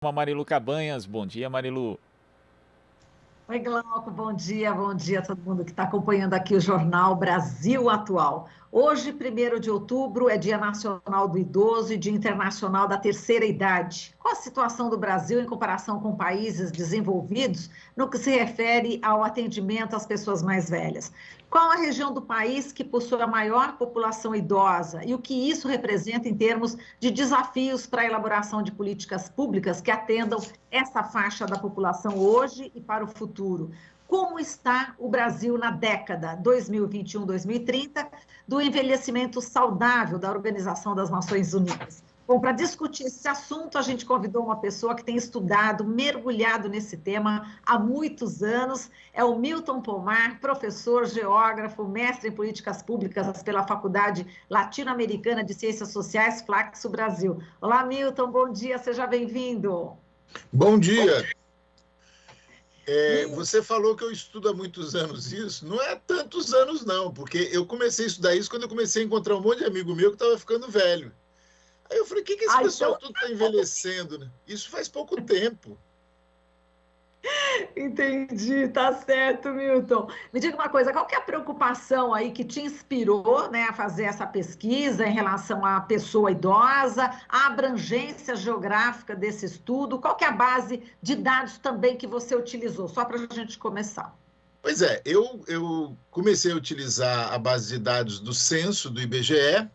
Marilu Cabanhas. Bom dia, Marilu. Oi, Glauco, bom dia a todo mundo que está acompanhando aqui o Jornal Brasil Atual. Hoje, 1º de outubro, é Dia Nacional do Idoso e Dia Internacional da Terceira Idade. Qual a situação do Brasil em comparação com países desenvolvidos no que se refere ao atendimento às pessoas mais velhas? Qual a região do país que possui a maior população idosa e o que isso representa em termos de desafios para a elaboração de políticas públicas que atendam essa faixa da população hoje e para o futuro? Como está o Brasil na década 2021-2030 do envelhecimento saudável da Organização das Nações Unidas? Bom, para discutir esse assunto, a gente convidou uma pessoa que tem estudado, mergulhado nesse tema há muitos anos, é o Milton Pomar, professor, geógrafo, mestre em políticas públicas pela Faculdade Latino-Americana de Ciências Sociais, Flaxo Brasil. Olá, Milton, bom dia, seja bem-vindo. Bom dia. Você falou que eu estudo há muitos anos isso. Não é tantos anos, não, porque eu comecei a estudar isso quando eu comecei a encontrar um monte de amigo meu que estava ficando velho. Aí eu falei, o que esse pessoal tudo está envelhecendo? Né? Isso faz pouco tempo. Entendi, tá certo, Milton. Me diga uma coisa, qual que é a preocupação aí que te inspirou, né, a fazer essa pesquisa em relação à pessoa idosa, a abrangência geográfica desse estudo? Qual que é a base de dados também que você utilizou? Só para a gente começar. Pois é, eu comecei a utilizar a base de dados do censo do IBGE,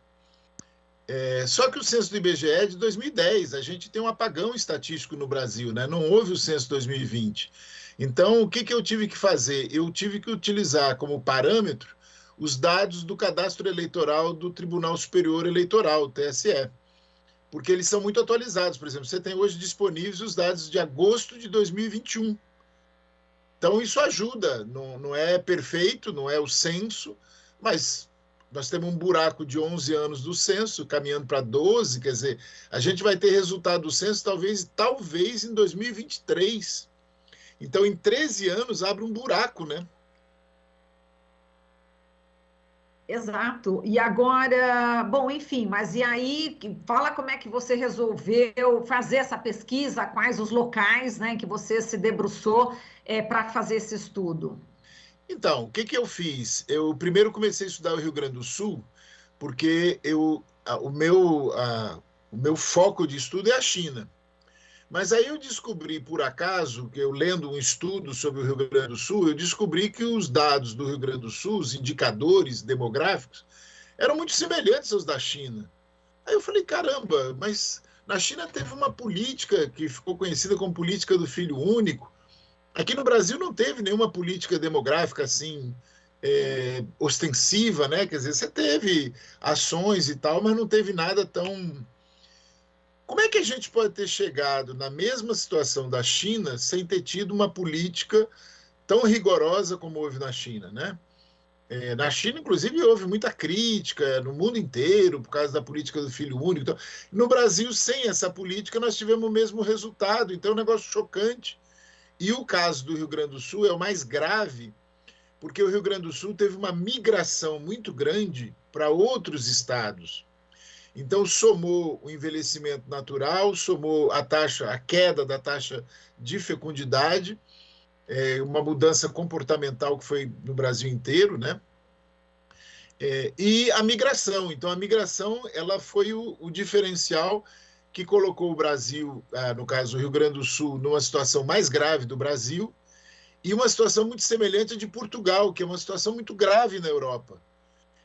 só que o censo do IBGE é de 2010, a gente tem um apagão estatístico no Brasil, né? Não houve o censo 2020. Então, o que eu tive que fazer? Eu tive que utilizar como parâmetro os dados do cadastro eleitoral do Tribunal Superior Eleitoral, TSE, porque eles são muito atualizados. Por exemplo, você tem hoje disponíveis os dados de agosto de 2021. Então, isso ajuda, não é perfeito, não é o censo, mas nós temos um buraco de 11 anos do censo, caminhando para 12, quer dizer, a gente vai ter resultado do censo talvez em 2023. Então, em 13 anos, abre um buraco, né? Exato. E agora, bom, enfim, mas e aí, fala como é que você resolveu fazer essa pesquisa, quais os locais, né, em que você se debruçou para fazer esse estudo? Então, o que eu fiz? Eu primeiro comecei a estudar o Rio Grande do Sul, porque o meu foco de estudo é a China. Mas aí eu descobri, por acaso, que eu lendo um estudo sobre o Rio Grande do Sul, eu descobri que os dados do Rio Grande do Sul, os indicadores demográficos, eram muito semelhantes aos da China. Aí eu falei, caramba, mas na China teve uma política que ficou conhecida como política do filho único. Aqui no Brasil não teve nenhuma política demográfica assim ostensiva, né? Quer dizer, você teve ações e tal, mas não teve nada tão. Como é que a gente pode ter chegado na mesma situação da China sem ter tido uma política tão rigorosa como houve na China, né? Na China, inclusive, houve muita crítica no mundo inteiro por causa da política do filho único. Então, no Brasil, sem essa política, nós tivemos o mesmo resultado. Então, é um negócio chocante. E o caso do Rio Grande do Sul é o mais grave, porque o Rio Grande do Sul teve uma migração muito grande para outros estados. Então, somou o envelhecimento natural, somou a queda da taxa de fecundidade, uma mudança comportamental que foi no Brasil inteiro, né? E a migração. Então, a migração ela foi o diferencial que colocou o Brasil, no caso o Rio Grande do Sul, numa situação mais grave do Brasil e uma situação muito semelhante à de Portugal, que é uma situação muito grave na Europa.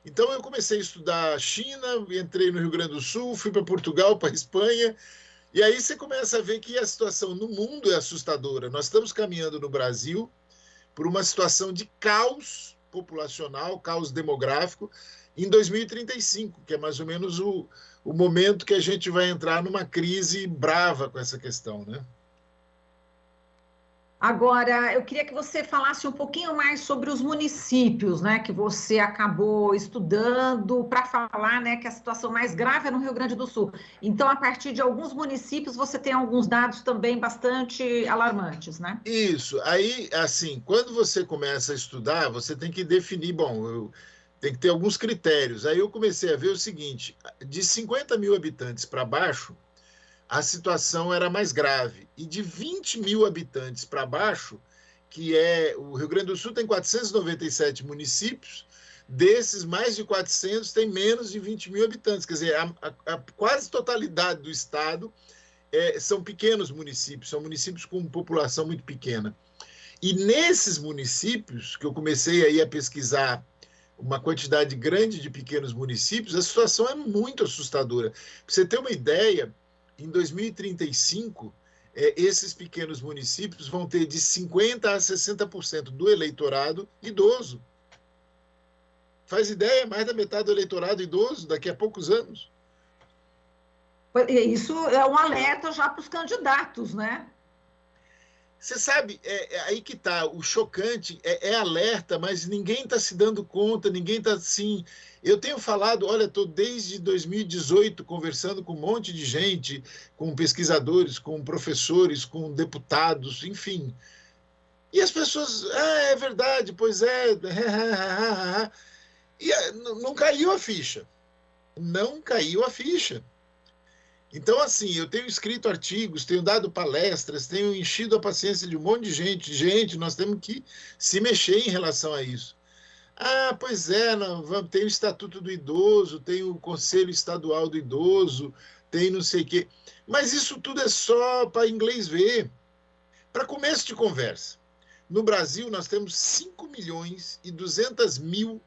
Então, eu comecei a estudar China, entrei no Rio Grande do Sul, fui para Portugal, para Espanha, e aí você começa a ver que a situação no mundo é assustadora. Nós estamos caminhando no Brasil por uma situação de caos populacional, caos demográfico, em 2035, que é mais ou menos o momento que a gente vai entrar numa crise brava com essa questão, né? Agora, eu queria que você falasse um pouquinho mais sobre os municípios, né, que você acabou estudando para falar, né, que a situação mais grave é no Rio Grande do Sul. Então, a partir de alguns municípios, você tem alguns dados também bastante alarmantes, né? Isso. Aí, assim, quando você começa a estudar, você tem que definir, tem que ter alguns critérios. Aí eu comecei a ver o seguinte: de 50 mil habitantes para baixo, a situação era mais grave. E de 20 mil habitantes para baixo, que é o Rio Grande do Sul tem 497 municípios, desses mais de 400 tem menos de 20 mil habitantes. Quer dizer, a quase totalidade do estado são pequenos municípios, são municípios com população muito pequena. E nesses municípios, que eu comecei aí a pesquisar uma quantidade grande de pequenos municípios, a situação é muito assustadora. Para você ter uma ideia, em 2035, esses pequenos municípios vão ter de 50% a 60% do eleitorado idoso. Faz ideia? Mais da metade do eleitorado idoso daqui a poucos anos. Isso é um alerta já para os candidatos, né? Você sabe, aí que está, o chocante alerta, mas ninguém está se dando conta, ninguém está assim. Eu tenho falado, olha, estou desde 2018 conversando com um monte de gente, com pesquisadores, com professores, com deputados, enfim. E as pessoas, é verdade, pois é. E não caiu a ficha. Não caiu a ficha. Então, assim, eu tenho escrito artigos, tenho dado palestras, tenho enchido a paciência de um monte de gente. Gente, nós temos que se mexer em relação a isso. Ah, pois é, tem o Estatuto do Idoso, tem o Conselho Estadual do Idoso, tem não sei o quê. Mas isso tudo é só para inglês ver. Para começo de conversa, no Brasil nós temos 5.200.000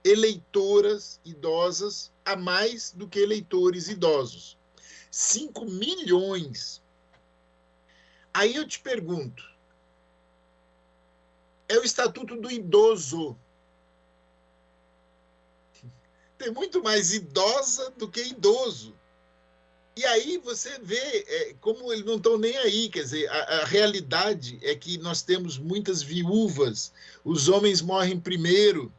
eleitoras idosas a mais do que eleitores idosos. 5 milhões. Aí eu te pergunto, é o Estatuto do Idoso. Tem muito mais idosa do que idoso. E aí você vê como eles não estão nem aí. Quer dizer, a realidade é que nós temos muitas viúvas, os homens morrem primeiro,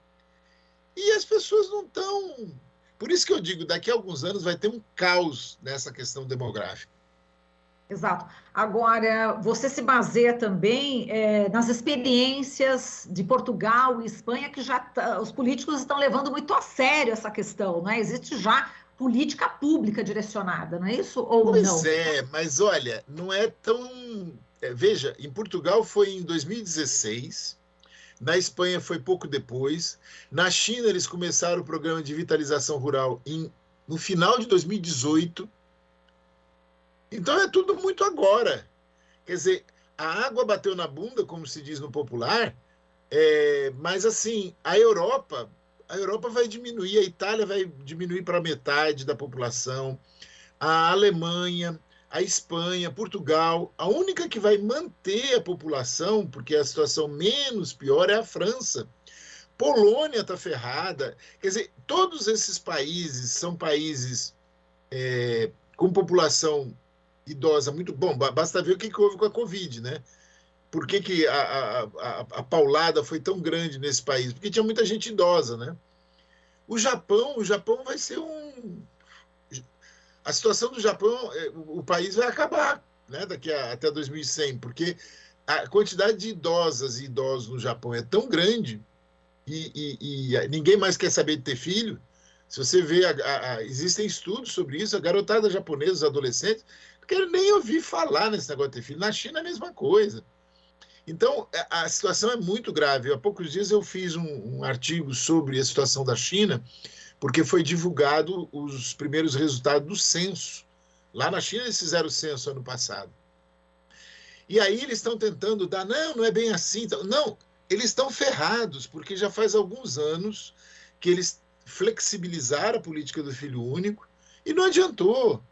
e as pessoas não estão... Por isso que eu digo, daqui a alguns anos vai ter um caos nessa questão demográfica. Exato. Agora, você se baseia também nas experiências de Portugal e Espanha, que já os políticos estão levando muito a sério essa questão, né? Existe já política pública direcionada, não é isso? Ou não? Pois é, mas olha, não é tão... veja, em Portugal foi em 2016... Na Espanha foi pouco depois. Na China, eles começaram o programa de vitalização rural no final de 2018. Então, é tudo muito agora. Quer dizer, a água bateu na bunda, como se diz no popular, mas, assim, a Europa vai diminuir, a Itália vai diminuir para metade da população, a Alemanha, a Espanha, Portugal. A única que vai manter a população, porque a situação menos pior, é a França. Polônia está ferrada. Quer dizer, todos esses países são países com população idosa muito... Bom, basta ver o que houve com a Covid, né? Por que a paulada foi tão grande nesse país? Porque tinha muita gente idosa, né? O Japão vai ser a situação do Japão, o país vai acabar, né, daqui até 2100, porque a quantidade de idosas e idosos no Japão é tão grande e ninguém mais quer saber de ter filho. Se você vê, existem estudos sobre isso, a garotada japonesa, os adolescentes, não querem nem ouvir falar nesse negócio de ter filho. Na China é a mesma coisa. Então, a situação é muito grave. Há poucos dias eu fiz um artigo sobre a situação da China, porque foi divulgado os primeiros resultados do censo. Lá na China eles fizeram o censo ano passado. E aí eles estão tentando dar, não é bem assim. Não, eles estão ferrados, porque já faz alguns anos que eles flexibilizaram a política do filho único e não adiantou,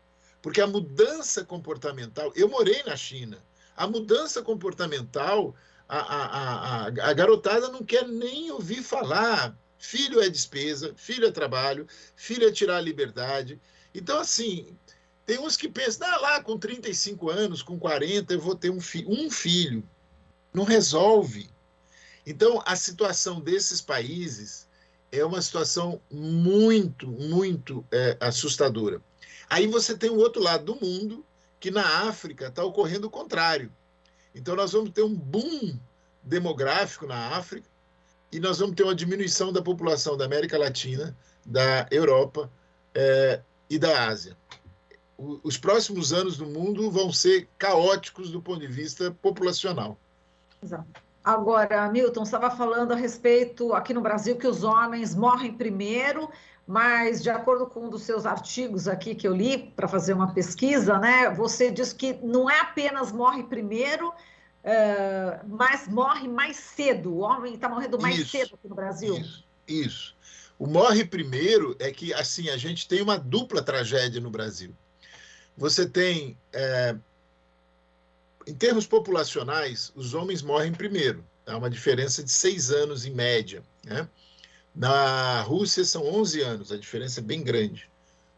porque a mudança comportamental... Eu morei na China. A mudança comportamental, a garotada não quer nem ouvir falar. Filho é despesa, filho é trabalho, filho é tirar a liberdade. Então, assim, tem uns que pensam, lá com 35 anos, com 40, eu vou ter um filho. Não resolve. Então, a situação desses países é uma situação muito, muito assustadora. Aí você tem o outro lado do mundo, que na África está ocorrendo o contrário. Então, nós vamos ter um boom demográfico na África, e nós vamos ter uma diminuição da população da América Latina, da Europa e da Ásia. os próximos anos no mundo vão ser caóticos do ponto de vista populacional. Exato. Agora, Milton, estava falando a respeito aqui no Brasil que os homens morrem primeiro, mas de acordo com um dos seus artigos aqui que eu li para fazer uma pesquisa, né, você diz que não é apenas morre primeiro, mas morre mais cedo. O homem está morrendo mais cedo aqui no Brasil. Isso. O morre primeiro é que, assim, a gente tem uma dupla tragédia no Brasil. Você tem, em termos populacionais, os homens morrem primeiro. Há uma diferença de 6 anos em média, né? Na Rússia são 11 anos, a diferença é bem grande.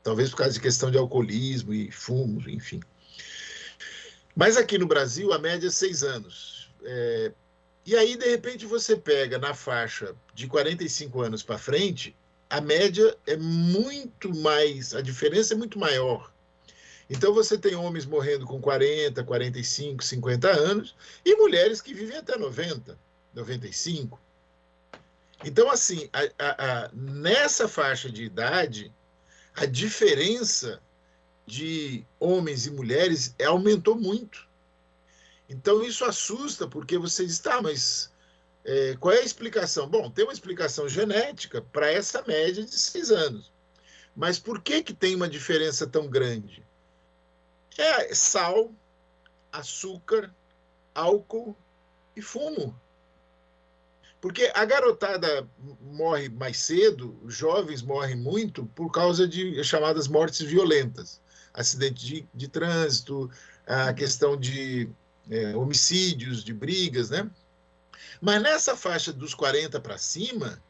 Talvez por causa de questão de alcoolismo e fumos, enfim. Mas aqui no Brasil, a média é 6 anos. E aí, de repente, você pega na faixa de 45 anos para frente, a média é muito mais, a diferença é muito maior. Então, você tem homens morrendo com 40, 45, 50 anos e mulheres que vivem até 90, 95. Então, assim, nessa faixa de idade, a diferença de homens e mulheres aumentou muito. Então, isso assusta, porque você diz, tá, mas qual é a explicação? Bom, tem uma explicação genética para essa média de 6 anos. Mas por que tem uma diferença tão grande? É sal, açúcar, álcool e fumo. Porque a garotada morre mais cedo, os jovens morrem muito por causa de chamadas mortes violentas. Acidente de trânsito, a questão de homicídios, de brigas, né? Mas nessa faixa dos 40 para cima,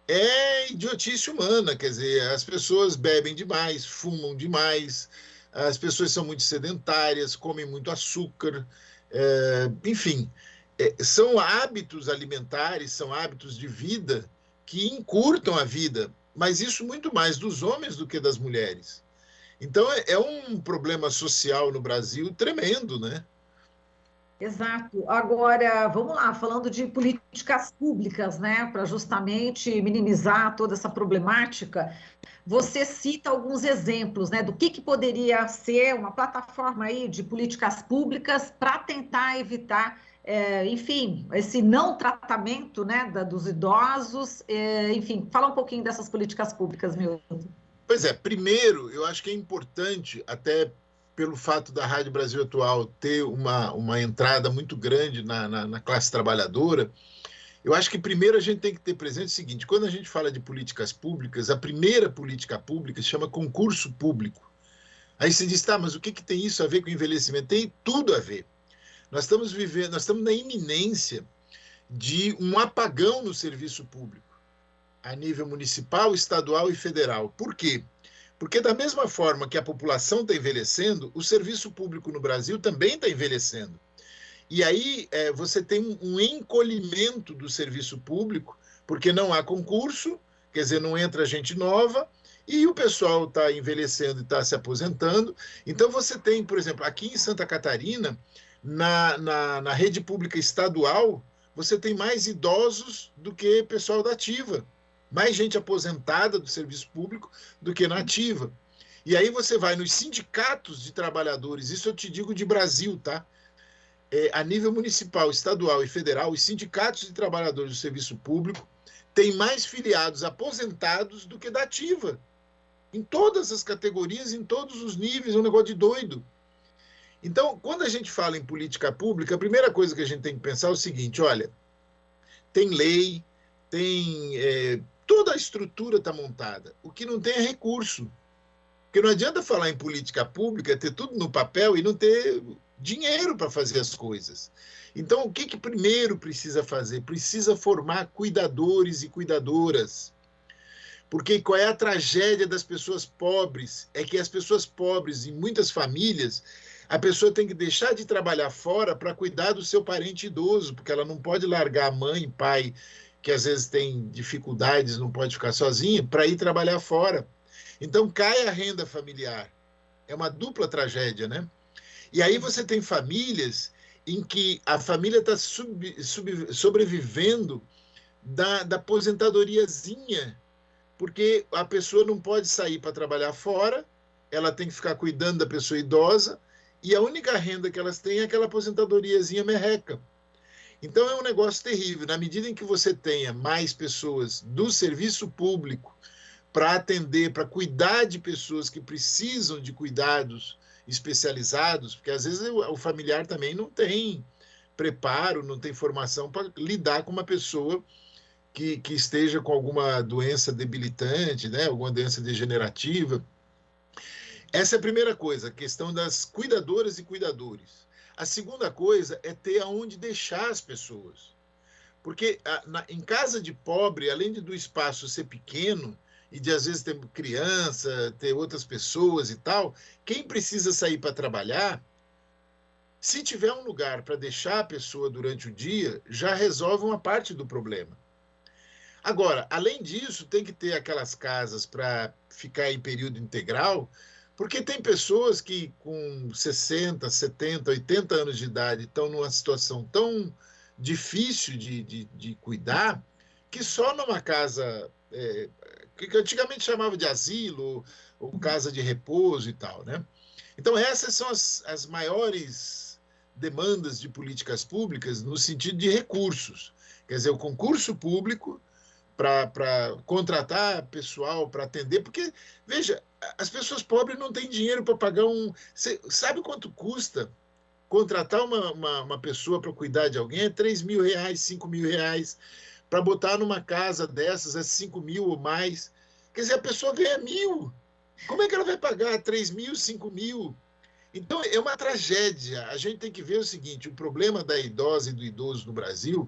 é idiotice humana, quer dizer, as pessoas bebem demais, fumam demais, as pessoas são muito sedentárias, comem muito açúcar, enfim, são hábitos alimentares, são hábitos de vida que encurtam a vida, mas isso muito mais dos homens do que das mulheres. Então, é um problema social no Brasil tremendo, né? Exato. Agora, vamos lá, falando de políticas públicas, né, para justamente minimizar toda essa problemática, você cita alguns exemplos, né, do que poderia ser uma plataforma aí de políticas públicas para tentar evitar, enfim, esse não tratamento, né, dos idosos, enfim, fala um pouquinho dessas políticas públicas, Milton. Pois é, primeiro, eu acho que é importante, até pelo fato da Rádio Brasil Atual ter uma entrada muito grande na classe trabalhadora, eu acho que primeiro a gente tem que ter presente o seguinte, quando a gente fala de políticas públicas, a primeira política pública se chama concurso público. Aí você diz, tá, mas o que tem isso a ver com envelhecimento? Tem tudo a ver. Nós estamos na iminência de um apagão no serviço público, a nível municipal, estadual e federal. Por quê? Porque da mesma forma que a população está envelhecendo, o serviço público no Brasil também está envelhecendo. E aí você tem um encolhimento do serviço público, porque não há concurso, quer dizer, não entra gente nova, e o pessoal está envelhecendo e está se aposentando. Então você tem, por exemplo, aqui em Santa Catarina, na rede pública estadual, você tem mais idosos do que pessoal da ativa. Mais gente aposentada do serviço público do que na ativa. E aí você vai nos sindicatos de trabalhadores, isso eu te digo de Brasil, tá? A nível municipal, estadual e federal, os sindicatos de trabalhadores do serviço público têm mais filiados aposentados do que da ativa. Em todas as categorias, em todos os níveis, é um negócio de doido. Então, quando a gente fala em política pública, a primeira coisa que a gente tem que pensar é o seguinte, olha, tem lei, tem... toda a estrutura está montada. O que não tem é recurso. Porque não adianta falar em política pública, ter tudo no papel e não ter dinheiro para fazer as coisas. Então, o que primeiro precisa fazer? Precisa formar cuidadores e cuidadoras. Porque qual é a tragédia das pessoas pobres? É que as pessoas pobres, em muitas famílias, a pessoa tem que deixar de trabalhar fora para cuidar do seu parente idoso, porque ela não pode largar a mãe, pai, que às vezes tem dificuldades, não pode ficar sozinha, para ir trabalhar fora. Então, cai a renda familiar. É uma dupla tragédia, né? E aí você tem famílias em que a família está sobrevivendo da aposentadoriazinha, porque a pessoa não pode sair para trabalhar fora ela tem que ficar cuidando da pessoa idosa, e a única renda que elas têm é aquela aposentadoriazinha merreca. Então é um negócio terrível. Na medida em que você tenha mais pessoas do serviço público para atender, para cuidar de pessoas que precisam de cuidados especializados, porque às vezes o familiar também não tem preparo, não tem formação para lidar com uma pessoa que esteja com alguma doença debilitante, né? Alguma doença degenerativa. Essa é a primeira coisa, a questão das cuidadoras e cuidadores. A segunda coisa é ter aonde deixar as pessoas. Porque em casa de pobre, além do espaço ser pequeno, e de às vezes ter criança, ter outras pessoas e tal, quem precisa sair para trabalhar, se tiver um lugar para deixar a pessoa durante o dia, já resolve uma parte do problema. Agora, além disso, tem que ter aquelas casas para ficar em período integral, porque tem pessoas que com 60, 70, 80 anos de idade estão numa situação tão difícil de cuidar, que só numa casa, que antigamente chamava de asilo, ou casa de repouso e tal, né? Então, essas são as maiores demandas de políticas públicas no sentido de recursos. Quer dizer, o concurso público para contratar pessoal para atender, porque, veja, as pessoas pobres não têm dinheiro para pagar um... Você sabe quanto custa contratar uma pessoa para cuidar de alguém? É R$3.000, R$5.000. Para botar numa casa dessas é 5 mil ou mais. Quer dizer, a pessoa ganha 1.000. Como é que ela vai pagar 3 mil, 5 mil? Então, é uma tragédia. A gente tem que ver o seguinte, o problema da idosa e do idoso no Brasil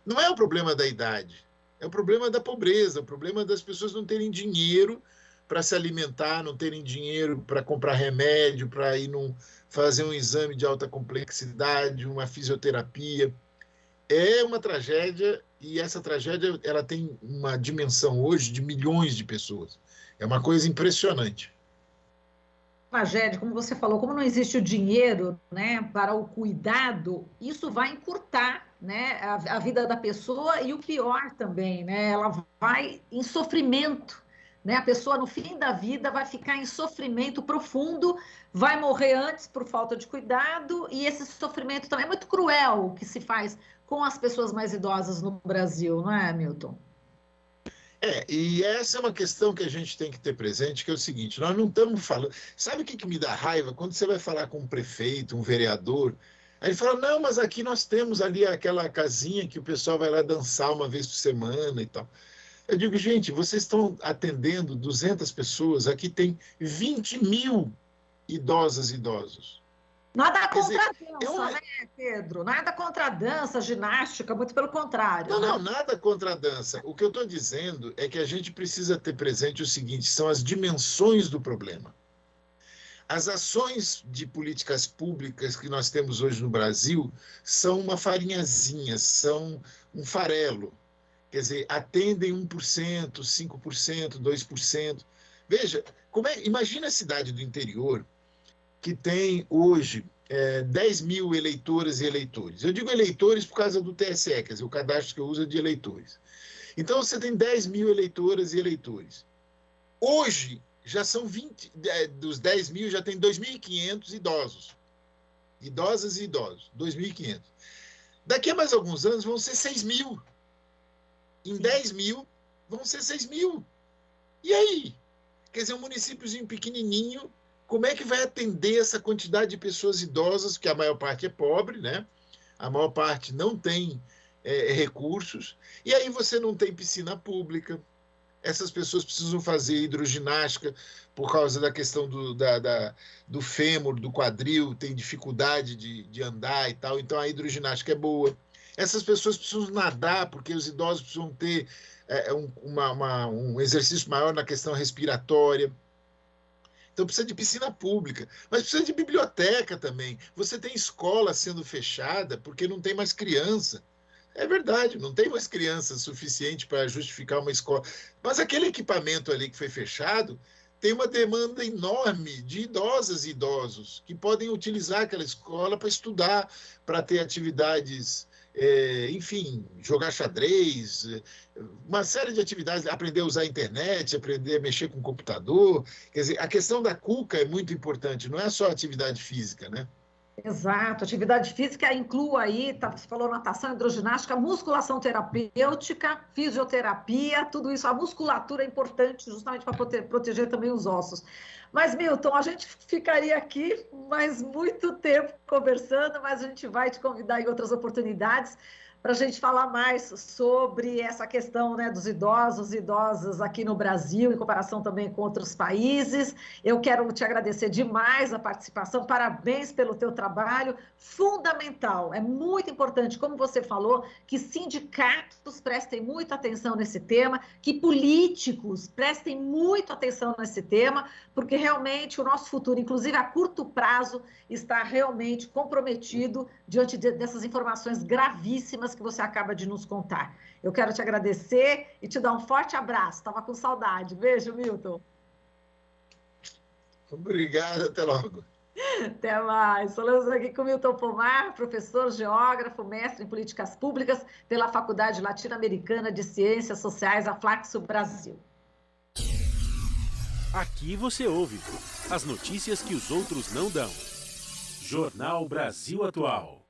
não é o problema da idade, é o problema da pobreza, o problema das pessoas não terem dinheiro para se alimentar, não terem dinheiro para comprar remédio, para ir fazer um exame de alta complexidade, uma fisioterapia. É uma tragédia, e essa tragédia ela tem uma dimensão hoje de milhões de pessoas. É uma coisa impressionante. Tragédia, como você falou, como não existe o dinheiro, né, para o cuidado, isso vai encurtar, né, a vida da pessoa e o pior também, né, ela vai em sofrimento, né, a pessoa no fim da vida vai ficar em sofrimento profundo, vai morrer antes por falta de cuidado e esse sofrimento também é muito cruel o que se faz com as pessoas mais idosas no Brasil, não é, Milton? E essa é uma questão que a gente tem que ter presente, que é o seguinte, nós não estamos falando... Sabe o que me dá raiva? Quando você vai falar com um prefeito, um vereador, aí ele fala, não, mas aqui nós temos ali aquela casinha que o pessoal vai lá dançar uma vez por semana e tal. Eu digo, gente, vocês estão atendendo 200 pessoas, aqui tem 20 mil idosas e idosos. Nada Quer dizer, contra a dança, né, Pedro? Nada contra a dança, ginástica, muito pelo contrário, Não, né? não, nada contra a dança. O que eu estou dizendo é que a gente precisa ter presente o seguinte: são as dimensões do problema. As ações de políticas públicas que nós temos hoje no Brasil são uma farinhazinha, são um farelo. Quer dizer, atendem 1%, 5%, 2%. Veja, imagina a cidade do interior que tem hoje 10 mil eleitoras e eleitores. Eu digo eleitores por causa do TSE, quer dizer, o cadastro que eu uso é de eleitores. Então, você tem 10 mil eleitoras e eleitores. Hoje, já são 20, dos 10 mil, já tem 2.500 idosos. Idosas e idosos, 2.500. Daqui a mais alguns anos, vão ser 6 mil. Em 10 mil, vão ser 6 mil. E aí? Quer dizer, um municípiozinho pequenininho, como é que vai atender essa quantidade de pessoas idosas, que a maior parte é pobre, né? A maior parte não tem recursos, e aí você não tem piscina pública, essas pessoas precisam fazer hidroginástica por causa da questão do fêmur, do quadril, tem dificuldade de andar e tal, então a hidroginástica é boa. Essas pessoas precisam nadar, porque os idosos precisam ter um exercício maior na questão respiratória. Então precisa de piscina pública, mas precisa de biblioteca também. Você tem escola sendo fechada porque não tem mais criança. É verdade, não tem mais criança suficiente para justificar uma escola. Mas aquele equipamento ali que foi fechado tem uma demanda enorme de idosas e idosos que podem utilizar aquela escola para estudar, para ter atividades enfim, jogar xadrez, uma série de atividades, aprender a usar a internet, aprender a mexer com o computador. Quer dizer, a questão da cuca é muito importante, não é só atividade física, né? Exato, atividade física inclui aí, você falou natação, hidroginástica, musculação terapêutica, fisioterapia, tudo isso. A musculatura é importante justamente para proteger também os ossos. Mas, Milton, a gente ficaria aqui mais muito tempo conversando, mas a gente vai te convidar em outras oportunidades para a gente falar mais sobre essa questão, né, dos idosos e idosas aqui no Brasil, em comparação também com outros países. Eu quero te agradecer demais a participação, parabéns pelo teu trabalho, fundamental, é muito importante, como você falou, que sindicatos prestem muita atenção nesse tema, que políticos prestem muito atenção nesse tema, porque realmente o nosso futuro, inclusive a curto prazo, está realmente comprometido diante dessas informações gravíssimas que você acaba de nos contar. Eu quero te agradecer e te dar um forte abraço. Estava com saudade. Beijo, Milton. Obrigado, até logo. Até mais. Falamos aqui com Milton Pomar, professor, geógrafo, mestre em políticas públicas pela Faculdade Latino-Americana de Ciências Sociais, a Flaxo Brasil. Aqui você ouve as notícias que os outros não dão. Jornal Brasil Atual.